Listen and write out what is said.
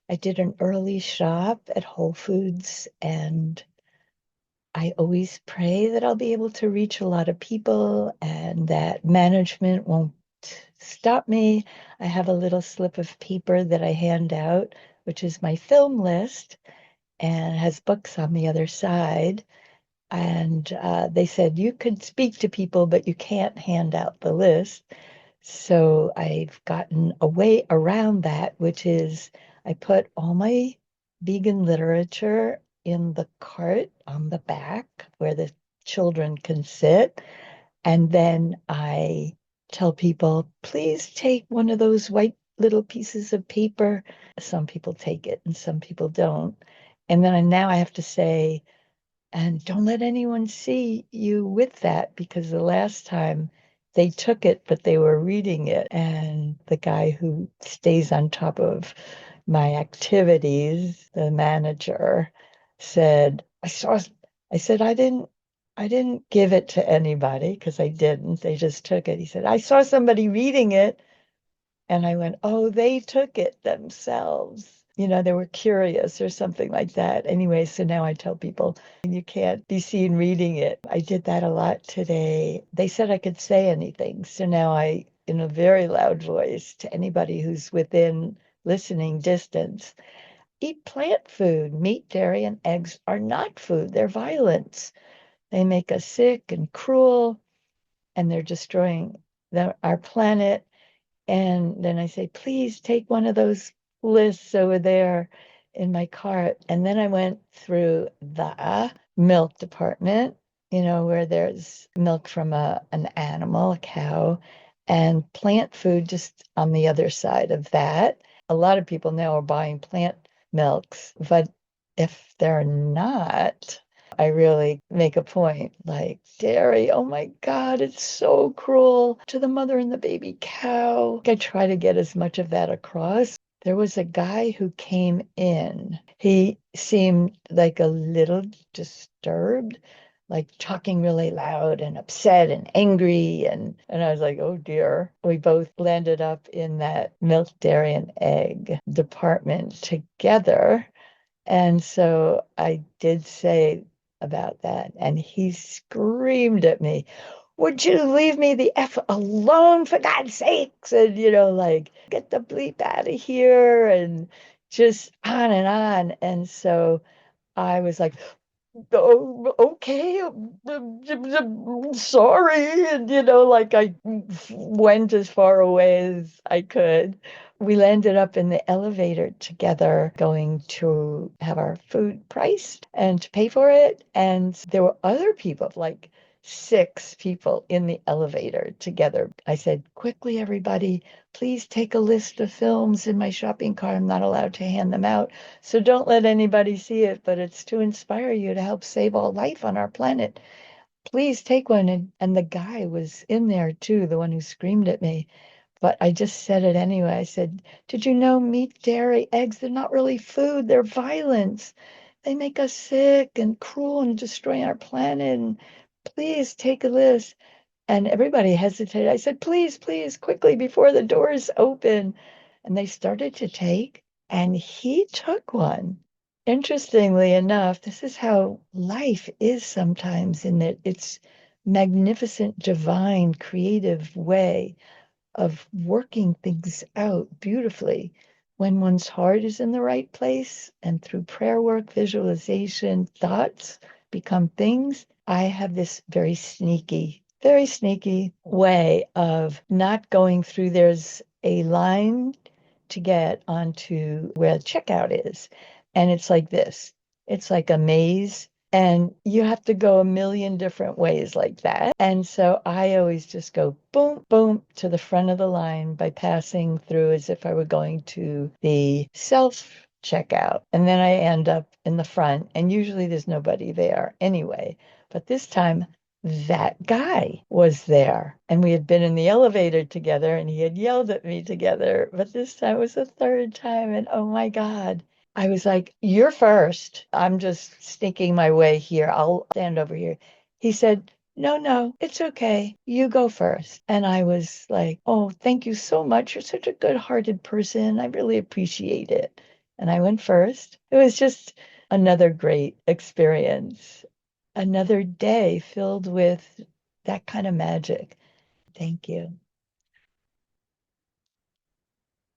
I did an early shop at Whole Foods, and I always pray that I'll be able to reach a lot of people and that management won't stop me. I have a little slip of paper that I hand out, which is my film list and has books on the other side. And they said you could speak to people, but you can't hand out the list. So I've gotten a way around that, which is I put all my vegan literature in the cart on the back where the children can sit. And then I tell people, please take one of those white little pieces of paper. Some people take it and some people don't. And then now I have to say, and don't let anyone see you with that because the last time they took it, but they were reading it. And the guy who stays on top of my activities, the manager, said, I said, I didn't give it to anybody because I didn't. They just took it. He said, I saw somebody reading it. And I went, oh, they took it themselves. They were curious or something like that. Anyway, so now I tell people you can't be seen reading it. I did that a lot today. They said I could say anything. So now in a very loud voice to anybody who's within listening distance, eat plant food. Meat, dairy, and eggs are not food. They're violence. They make us sick and cruel, and they're destroying our planet. And then I say, please take one of those lists over there in my cart. And then I went through the milk department, where there's milk from an animal, a cow, and plant food just on the other side of that. A lot of people now are buying plant milks, but if they're not, I really make a point like dairy, oh my God, it's so cruel to the mother and the baby cow. I try to get as much of that across. There was a guy who came in. He seemed like a little disturbed, like talking really loud and upset and angry. And I was like, oh dear. We both landed up in that milk, dairy, and egg department together. And so I did say about that, and he screamed at me, would you leave me the F alone for God's sakes? And, like, get the bleep out of here, and just on and on. And so I was like, oh, okay, sorry. And, like I went as far away as I could. We landed up in the elevator together, going to have our food priced and to pay for it. And there were other people, like 6 people in the elevator together. I said, quickly, everybody, please take a list of films in my shopping cart. I'm not allowed to hand them out. So don't let anybody see it, but it's to inspire you to help save all life on our planet. Please take one. And the guy was in there too, the one who screamed at me. But I just said it anyway. I said, did you know meat, dairy, eggs, they're not really food, they're violence. They make us sick and cruel and destroy our planet. And please take a list. And everybody hesitated. I said, please, please, quickly before the doors open. And they started to take, and he took one. Interestingly enough, this is how life is sometimes, in that it's magnificent, divine, creative way of working things out beautifully when one's heart is in the right place and through prayer work, visualization, thoughts become things. I have this very sneaky way of not going through. There's a line to get onto where checkout is. And it's like this. It's like a maze, and you have to go a million different ways like that. And so I always just go boom, boom to the front of the line by passing through as if I were going to the self checkout. And then I end up in the front, and usually there's nobody there anyway. But this time, that guy was there, and we had been in the elevator together, and he had yelled at me together. But this time was the third time, and oh my God. I was like, you're first. I'm just sneaking my way here. I'll stand over here. He said, no, no, it's okay. You go first. And I was like, oh, thank you so much. You're such a good-hearted person. I really appreciate it. and I went first. It was just another great experience, another day filled with that kind of magic. Thank you.